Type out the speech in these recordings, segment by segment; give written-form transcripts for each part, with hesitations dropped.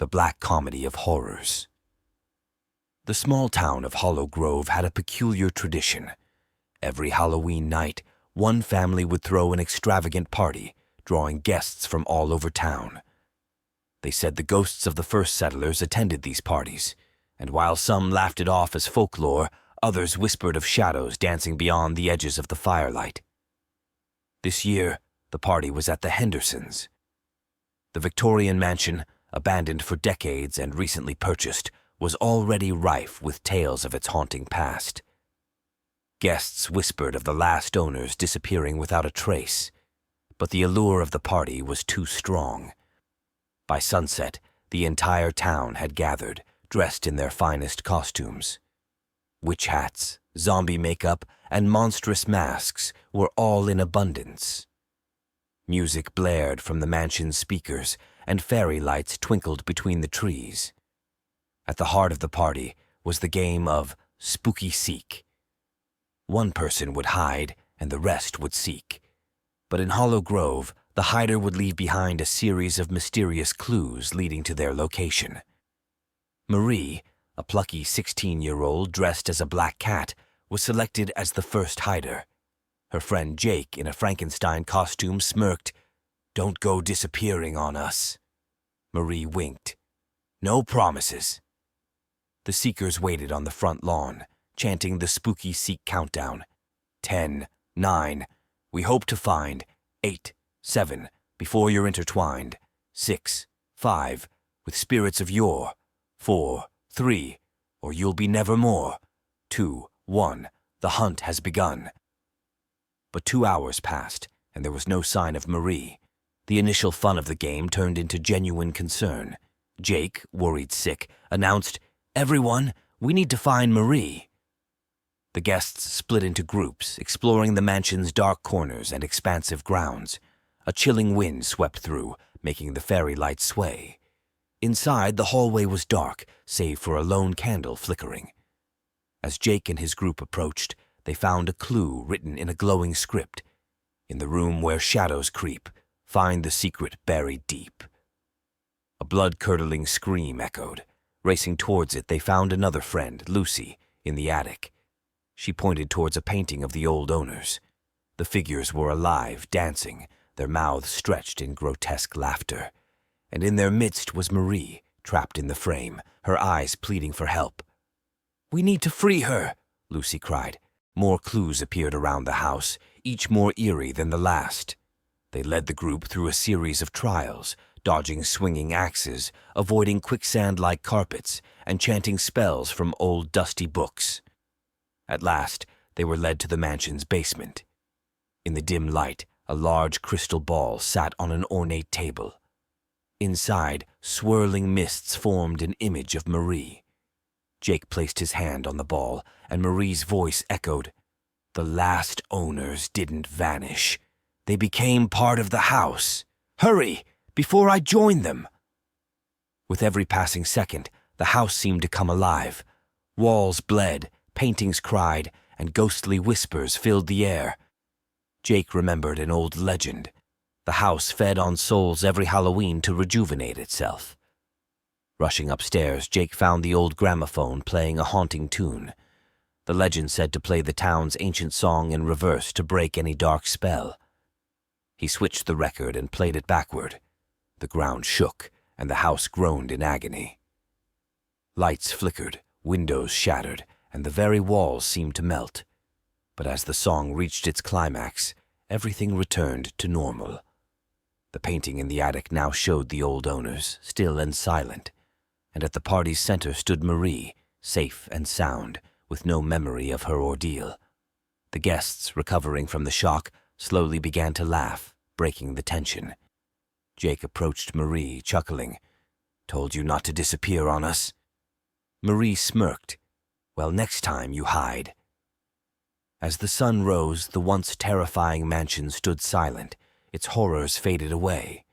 the black comedy of horrors. The small town of Hollow Grove had a peculiar tradition. Every Halloween night, one family would throw an extravagant party, drawing guests from all over town. They said the ghosts of the first settlers attended these parties, and while some laughed it off as folklore, others whispered of shadows dancing beyond the edges of the firelight. This year, the party was at the Hendersons. The Victorian mansion, abandoned for decades and recently purchased, was already rife with tales of its haunting past. Guests whispered of the last owners disappearing without a trace, but the allure of the party was too strong. By sunset, the entire town had gathered, dressed in their finest costumes. Witch hats, zombie makeup, and monstrous masks were all in abundance. Music blared from the mansion's speakers, and fairy lights twinkled between the trees. At the heart of the party was the game of Spooky Seek. One person would hide, and the rest would seek. But in Hollow Grove, the hider would leave behind a series of mysterious clues leading to their location. Marie, a plucky 16-year-old dressed as a black cat, was selected as the first hider. Her friend Jake, in a Frankenstein costume, smirked, "Don't go disappearing on us." Marie winked. "No promises." The seekers waited on the front lawn, chanting the Spooky Seek countdown. 10, 9, we hope to find 8, 7, before you're intertwined, 6, 5, with spirits of yore, 4, 3, or you'll be nevermore, 2, 1, the hunt has begun. But 2 hours passed, and there was no sign of Marie. The initial fun of the game turned into genuine concern. Jake, worried sick, announced, "Everyone, we need to find Marie." The guests split into groups, exploring the mansion's dark corners and expansive grounds. A chilling wind swept through, making the fairy lights sway. Inside, the hallway was dark, save for a lone candle flickering. As Jake and his group approached, they found a clue written in a glowing script. "In the room where shadows creep, find the secret buried deep." A blood-curdling scream echoed. Racing towards it, they found another friend, Lucy, in the attic. She pointed towards a painting of the old owners. The figures were alive, dancing, their mouths stretched in grotesque laughter. And in their midst was Marie, trapped in the frame, her eyes pleading for help. "We need to free her," Lucy cried. More clues appeared around the house, each more eerie than the last. They led the group through a series of trials, dodging swinging axes, avoiding quicksand-like carpets, and chanting spells from old dusty books. At last, they were led to the mansion's basement. In the dim light, a large crystal ball sat on an ornate table. Inside, swirling mists formed an image of Marie. Jake placed his hand on the ball, and Marie's voice echoed, "The last owners didn't vanish. They became part of the house. Hurry, before I join them." With every passing second, the house seemed to come alive. Walls bled, paintings cried, and ghostly whispers filled the air. Jake remembered an old legend. The house fed on souls every Halloween to rejuvenate itself. Rushing upstairs, Jake found the old gramophone playing a haunting tune. The legend said to play the town's ancient song in reverse to break any dark spell. He switched the record and played it backward. The ground shook, and the house groaned in agony. Lights flickered, windows shattered, and the very walls seemed to melt. But as the song reached its climax, everything returned to normal. The painting in the attic now showed the old owners, still and silent, and at the party's center stood Marie, safe and sound, with no memory of her ordeal. The guests, recovering from the shock, slowly began to laugh, breaking the tension. Jake approached Marie, chuckling. "Told you not to disappear on us." Marie smirked. "Well, next time you hide." As the sun rose, the once terrifying mansion stood silent, its horrors faded away.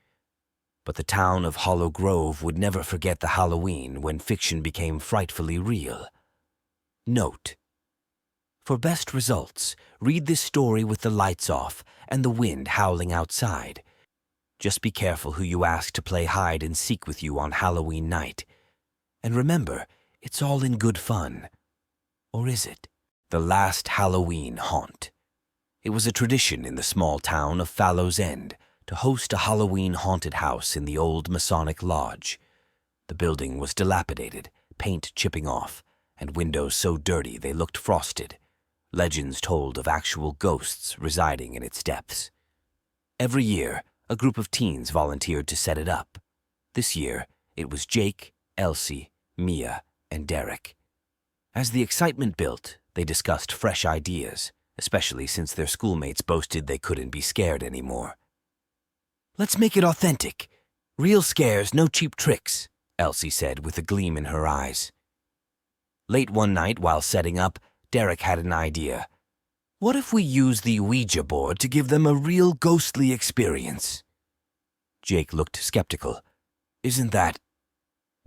But the town of Hollow Grove would never forget the Halloween when fiction became frightfully real. Note: for best results, read this story with the lights off and the wind howling outside. Just be careful who you ask to play hide and seek with you on Halloween night. And remember, it's all in good fun. Or is it? The last Halloween haunt. It was a tradition in the small town of Fallow's End to host a Halloween haunted house in the old Masonic Lodge. The building was dilapidated, paint chipping off, and windows so dirty they looked frosted. Legends told of actual ghosts residing in its depths. Every year, a group of teens volunteered to set it up. This year, it was Jake, Elsie, Mia, and Derek. As the excitement built, they discussed fresh ideas, especially since their schoolmates boasted they couldn't be scared anymore. "Let's make it authentic. Real scares, no cheap tricks," Elsie said with a gleam in her eyes. Late one night while setting up, Derek had an idea. What if we use the Ouija board to give them a real ghostly experience? Jake looked skeptical. Isn't that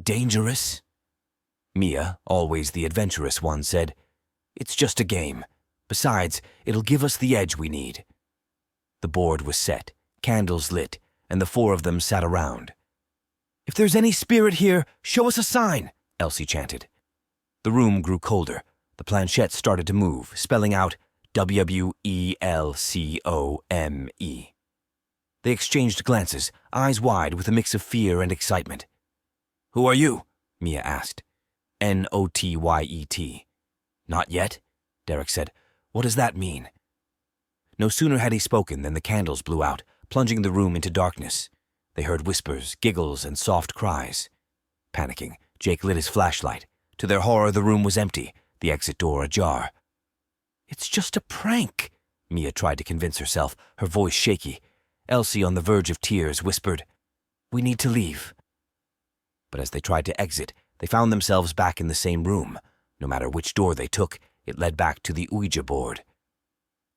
dangerous? Mia, always the adventurous one, said, It's just a game. Besides, it'll give us the edge we need. The board was set, candles lit, and the four of them sat around. If there's any spirit here, show us a sign, Elsie chanted. The room grew colder. The planchette started to move, spelling out WWELCOME. They exchanged glances, eyes wide with a mix of fear and excitement. Who are you? Mia asked. Notyet. Not yet, Derek said. What does that mean? No sooner had he spoken than the candles blew out, plunging the room into darkness. They heard whispers, giggles, and soft cries. Panicking, Jake lit his flashlight. To their horror, the room was empty, the exit door ajar. It's just a prank, Mia tried to convince herself, her voice shaky. Elsie, on the verge of tears, whispered, We need to leave. But as they tried to exit, they found themselves back in the same room. No matter which door they took, it led back to the Ouija board.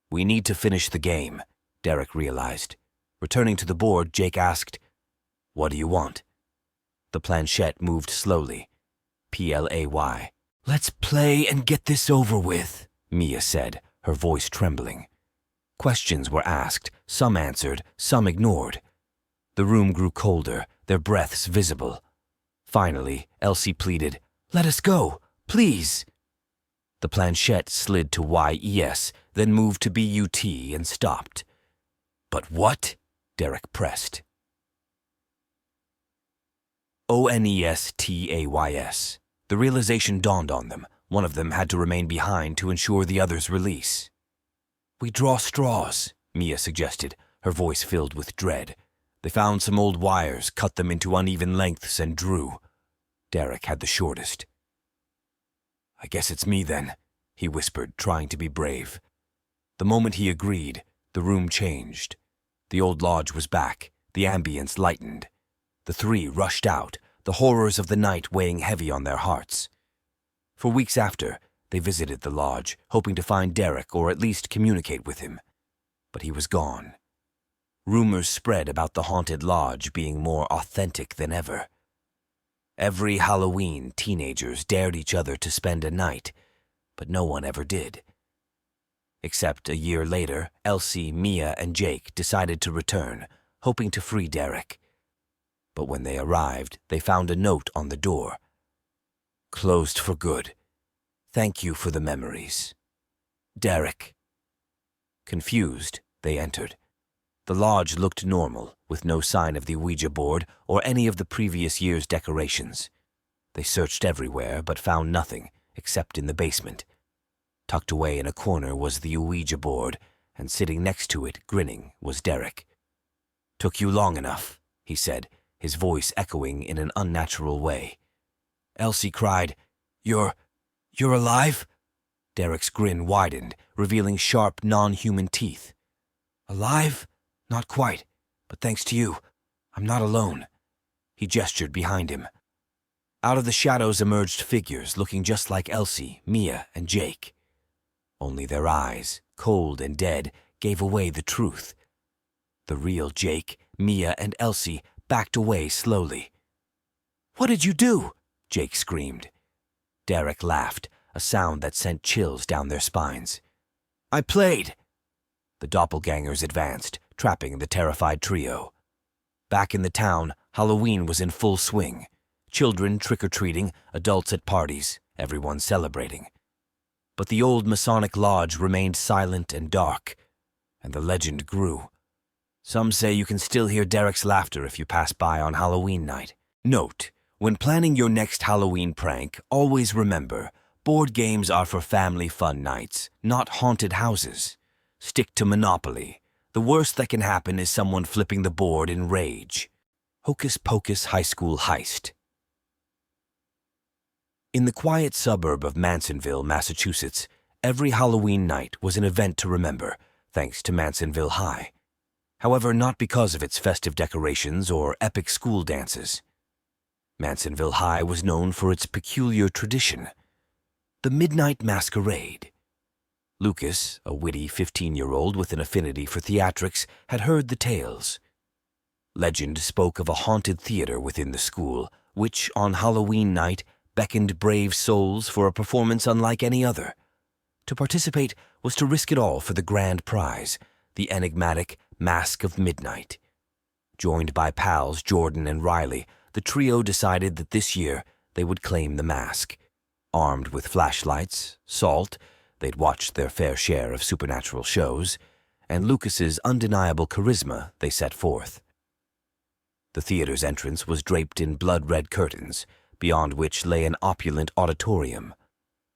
We need to finish the game, Derek realized. Returning to the board, Jake asked, What do you want? The planchette moved slowly. PLAY. Let's play and get this over with, Mia said, her voice trembling. Questions were asked, some answered, some ignored. The room grew colder, their breaths visible. Finally, Elsie pleaded, Let us go, please. The planchette slid to YES, then moved to BUT and stopped. But what? Derek pressed. ONESTAYS. The realization dawned on them. One of them had to remain behind to ensure the other's release. We draw straws, Mia suggested, her voice filled with dread. They found some old wires, cut them into uneven lengths, and drew. Derek had the shortest. I guess it's me then, he whispered, trying to be brave. The moment he agreed, the room changed. The old lodge was back, the ambience lightened. The three rushed out, the horrors of the night weighing heavy on their hearts. For weeks after, they visited the lodge, hoping to find Derek or at least communicate with him. But he was gone. Rumors spread about the haunted lodge being more authentic than ever. Every Halloween, teenagers dared each other to spend a night, but no one ever did. Except a year later, Elsie, Mia, and Jake decided to return, hoping to free Derek. But when they arrived, they found a note on the door. Closed for good. Thank you for the memories. Derek. Confused, they entered. The lodge looked normal, with no sign of the Ouija board or any of the previous year's decorations. They searched everywhere, but found nothing, except in the basement. Tucked away in a corner was the Ouija board, and sitting next to it, grinning, was Derek. Took you long enough, he said, his voice echoing in an unnatural way. Elsie cried, You're alive? Derek's grin widened, revealing sharp, non-human teeth. Alive? Not quite, but thanks to you, I'm not alone. He gestured behind him. Out of the shadows emerged figures looking just like Elsie, Mia, and Jake. Only their eyes, cold and dead, gave away the truth. The real Jake, Mia, and Elsie backed away slowly. What did you do? Jake screamed. Derek laughed, a sound that sent chills down their spines. I played. The doppelgangers advanced, trapping the terrified trio. Back in the town, Halloween was in full swing. Children trick-or-treating, adults at parties, everyone celebrating. But the old Masonic Lodge remained silent and dark, and the legend grew. Some say you can still hear Derek's laughter if you pass by on Halloween night. Note, when planning your next Halloween prank, always remember, board games are for family fun nights, not haunted houses. Stick to Monopoly. The worst that can happen is someone flipping the board in rage. Hocus Pocus High School Heist. In the quiet suburb of Mansonville, Massachusetts, every Halloween night was an event to remember, thanks to Mansonville High. However, not because of its festive decorations or epic school dances. Mansonville High was known for its peculiar tradition, the Midnight Masquerade. Lucas, a witty 15-year-old with an affinity for theatrics, had heard the tales. Legend spoke of a haunted theater within the school, which, on Halloween night, beckoned brave souls for a performance unlike any other. To participate was to risk it all for the grand prize, the enigmatic Mask of Midnight. Joined by pals Jordan and Riley, the trio decided that this year they would claim the mask. Armed with flashlights, salt, they'd watched their fair share of supernatural shows, and Lucas's undeniable charisma they set forth. The theater's entrance was draped in blood-red curtains, beyond which lay an opulent auditorium.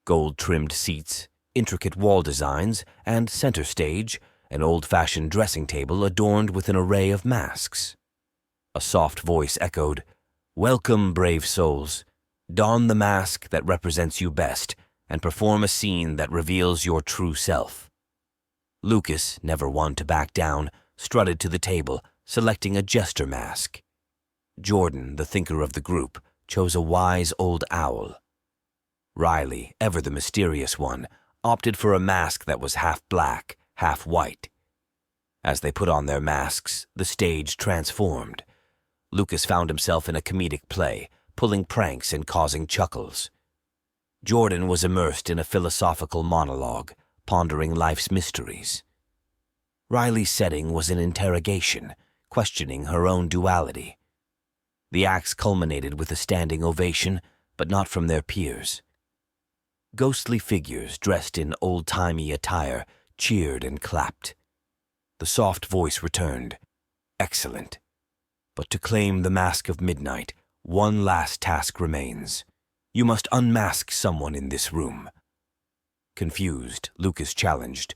Gold-trimmed seats, intricate wall designs, and center stage, an old-fashioned dressing table adorned with an array of masks. A soft voice echoed, "Welcome, brave souls. Don the mask that represents you best, and perform a scene that reveals your true self." Lucas, never one to back down, strutted to the table, selecting a jester mask. Jordan, the thinker of the group, chose a wise old owl. Riley, ever the mysterious one, opted for a mask that was half black, half white. As they put on their masks, the stage transformed. Lucas found himself in a comedic play, pulling pranks and causing chuckles. Jordan was immersed in a philosophical monologue, pondering life's mysteries. Riley's setting was an interrogation, questioning her own duality. The acts culminated with a standing ovation, but not from their peers. Ghostly figures dressed in old-timey attire cheered and clapped. The soft voice returned, "Excellent. But to claim the Mask of Midnight, one last task remains. You must unmask someone in this room." Confused, Lucas challenged,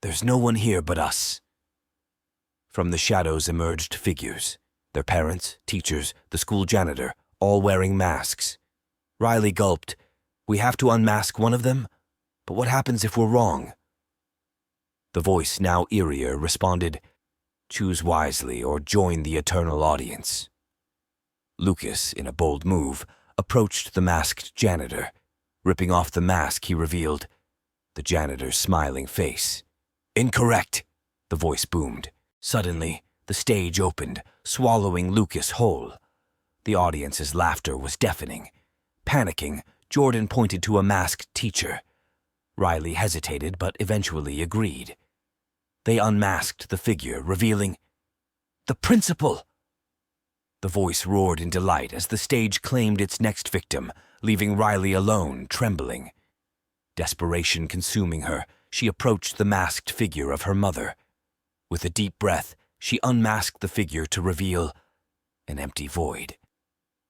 "There's no one here but us." From the shadows emerged figures, their parents, teachers, the school janitor, all wearing masks. Riley gulped, "We have to unmask one of them? But what happens if we're wrong?" The voice, now eerier, responded, "Choose wisely or join the eternal audience." Lucas, in a bold move, approached the masked janitor. Ripping off the mask, he revealed the janitor's smiling face. "Incorrect," the voice boomed. Suddenly, the stage opened, swallowing Lucas whole. The audience's laughter was deafening. Panicking, Jordan pointed to a masked teacher. Riley hesitated, but eventually agreed. They unmasked the figure, revealing, "The principal!" The voice roared in delight as the stage claimed its next victim, leaving Riley alone, trembling. Desperation consuming her, she approached the masked figure of her mother. With a deep breath, she unmasked the figure to reveal an empty void.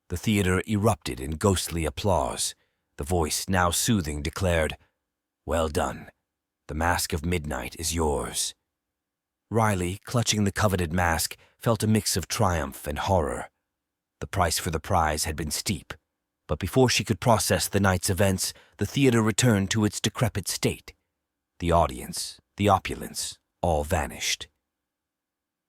The theater erupted in ghostly applause. The voice, now soothing, declared, "Well done. The Mask of Midnight is yours." Riley, clutching the coveted mask, felt a mix of triumph and horror. The price for the prize had been steep, but before she could process the night's events, the theater returned to its decrepit state. The audience, the opulence, all vanished.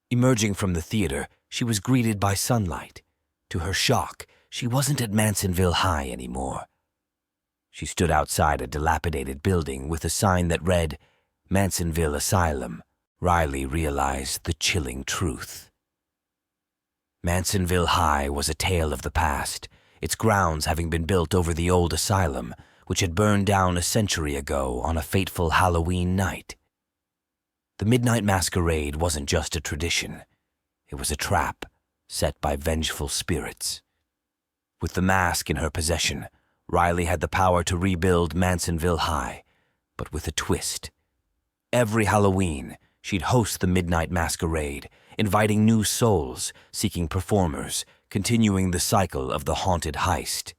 Emerging from the theater, she was greeted by sunlight. To her shock, she wasn't at Mansonville High anymore. She stood outside a dilapidated building with a sign that read, "Mansonville Asylum." Riley realized the chilling truth. Mansonville High was a tale of the past, its grounds having been built over the old asylum, which had burned down a century ago on a fateful Halloween night. The Midnight Masquerade wasn't just a tradition. It was a trap, set by vengeful spirits. With the mask in her possession, Riley had the power to rebuild Mansonville High, but with a twist. Every Halloween, she'd host the Midnight Masquerade, inviting new souls, seeking performers, continuing the cycle of the haunted heist.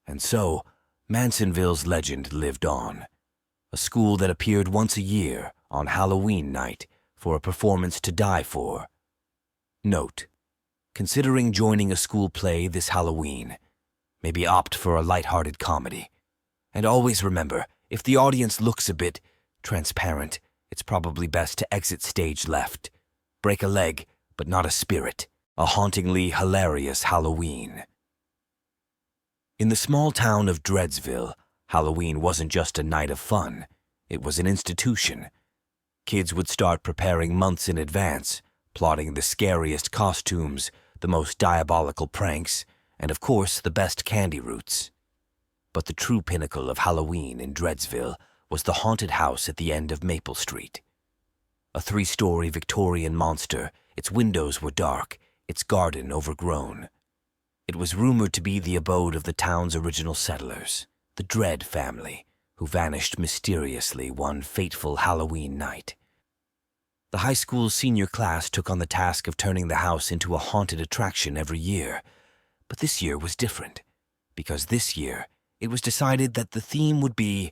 And so, Mansonville's legend lived on. A school that appeared once a year on Halloween night for a performance to die for. Note: considering joining a school play this Halloween, maybe opt for a light-hearted comedy. And always remember, if the audience looks a bit transparent, it's probably best to exit stage left. Break a leg, but not a spirit. A hauntingly hilarious Halloween. In the small town of Dreadsville, Halloween wasn't just a night of fun. It was an institution. Kids would start preparing months in advance, plotting the scariest costumes, the most diabolical pranks, and of course the best candy routes. But the true pinnacle of Halloween in Dreadsville was the haunted house at the end of Maple Street. A 3-story Victorian monster, its windows were dark, its garden overgrown. It was rumored to be the abode of the town's original settlers, the Dread family, who vanished mysteriously one fateful Halloween night. The high school's senior class took on the task of turning the house into a haunted attraction every year. But this year was different, because this year it was decided that the theme would be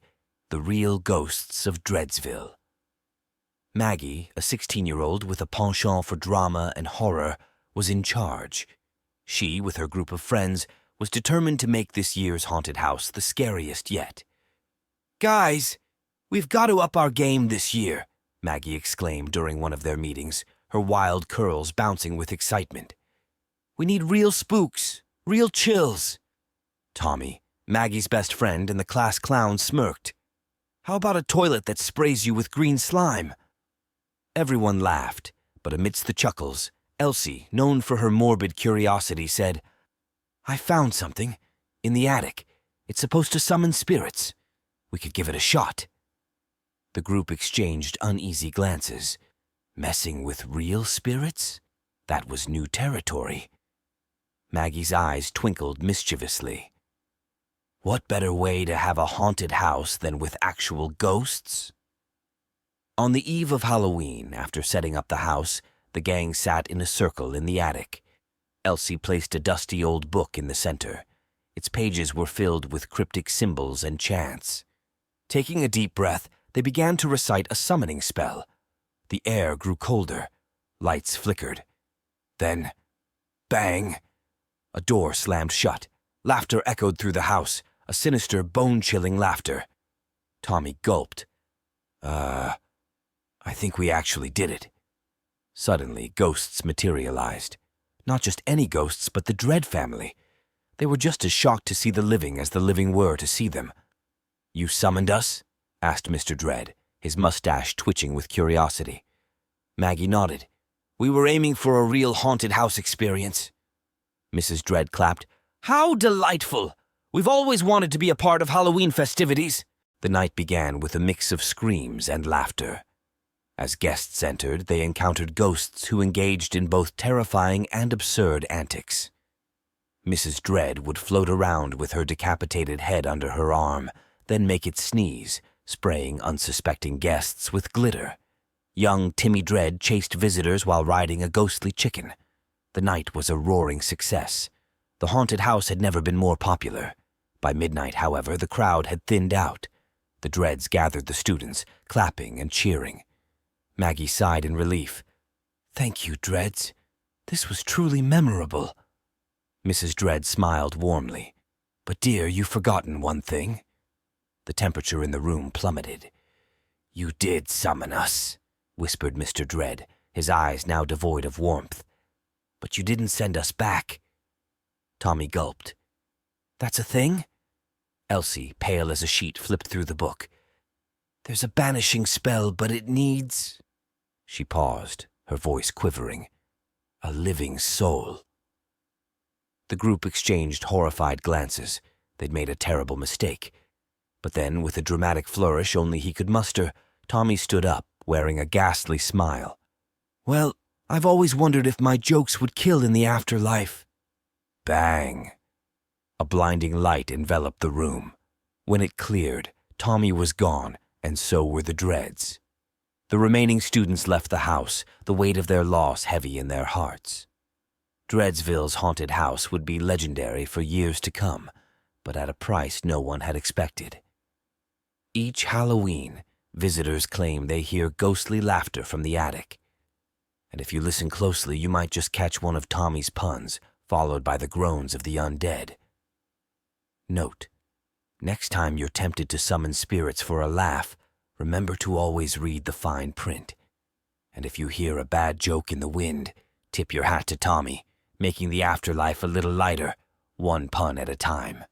the real ghosts of Dreadsville. Maggie, a 16-year-old with a penchant for drama and horror, was in charge. She, with her group of friends, was determined to make this year's haunted house the scariest yet. "Guys, we've got to up our game this year," Maggie exclaimed during one of their meetings, her wild curls bouncing with excitement. "We need real spooks, real chills." Tommy, Maggie's best friend and the class clown, smirked. "How about a toilet that sprays you with green slime?" Everyone laughed, but amidst the chuckles, Elsie, known for her morbid curiosity, said, "I found something. In the attic. It's supposed to summon spirits. We could give it a shot." The group exchanged uneasy glances. Messing with real spirits? That was new territory. Maggie's eyes twinkled mischievously. What better way to have a haunted house than with actual ghosts? On the eve of Halloween, after setting up the house, the gang sat in a circle in the attic. Elsie placed a dusty old book in the center. Its pages were filled with cryptic symbols and chants. Taking a deep breath, they began to recite a summoning spell. The air grew colder. Lights flickered. Then, bang! A door slammed shut. Laughter echoed through the house, a sinister, bone-chilling laughter. Tommy gulped. I think we actually did it." Suddenly, ghosts materialized. Not just any ghosts, but the Dread family. They were just as shocked to see the living as the living were to see them. "You summoned us?" asked Mr. Dread, his mustache twitching with curiosity. Maggie nodded. "We were aiming for a real haunted house experience." Mrs. Dread clapped. "How delightful! We've always wanted to be a part of Halloween festivities." The night began with a mix of screams and laughter. As guests entered, they encountered ghosts who engaged in both terrifying and absurd antics. Mrs. Dread would float around with her decapitated head under her arm, then make it sneeze, spraying unsuspecting guests with glitter. Young Timmy Dread chased visitors while riding a ghostly chicken. The night was a roaring success. The haunted house had never been more popular. By midnight, however, the crowd had thinned out. The Dreads gathered the students, clapping and cheering. Maggie sighed in relief. "Thank you, Dreads. This was truly memorable." Mrs. Dread smiled warmly. "But dear, you've forgotten one thing." The temperature in the room plummeted. "You did summon us," whispered Mr. Dread, his eyes now devoid of warmth. "But you didn't send us back." Tommy gulped. "That's a thing?" Elsie, pale as a sheet, flipped through the book. "There's a banishing spell, but it needs—" She paused, her voice quivering. "A living soul." The group exchanged horrified glances. They'd made a terrible mistake. But then, with a dramatic flourish only he could muster, Tommy stood up, wearing a ghastly smile. "Well, I've always wondered if my jokes would kill in the afterlife." Bang! A blinding light enveloped the room. When it cleared, Tommy was gone, and so were the dreads. The remaining students left the house, the weight of their loss heavy in their hearts. Dreadsville's haunted house would be legendary for years to come, but at a price no one had expected. Each Halloween, visitors claim they hear ghostly laughter from the attic. And if you listen closely, you might just catch one of Tommy's puns, followed by the groans of the undead. Note: next time you're tempted to summon spirits for a laugh, remember to always read the fine print. And if you hear a bad joke in the wind, tip your hat to Tommy, making the afterlife a little lighter, one pun at a time.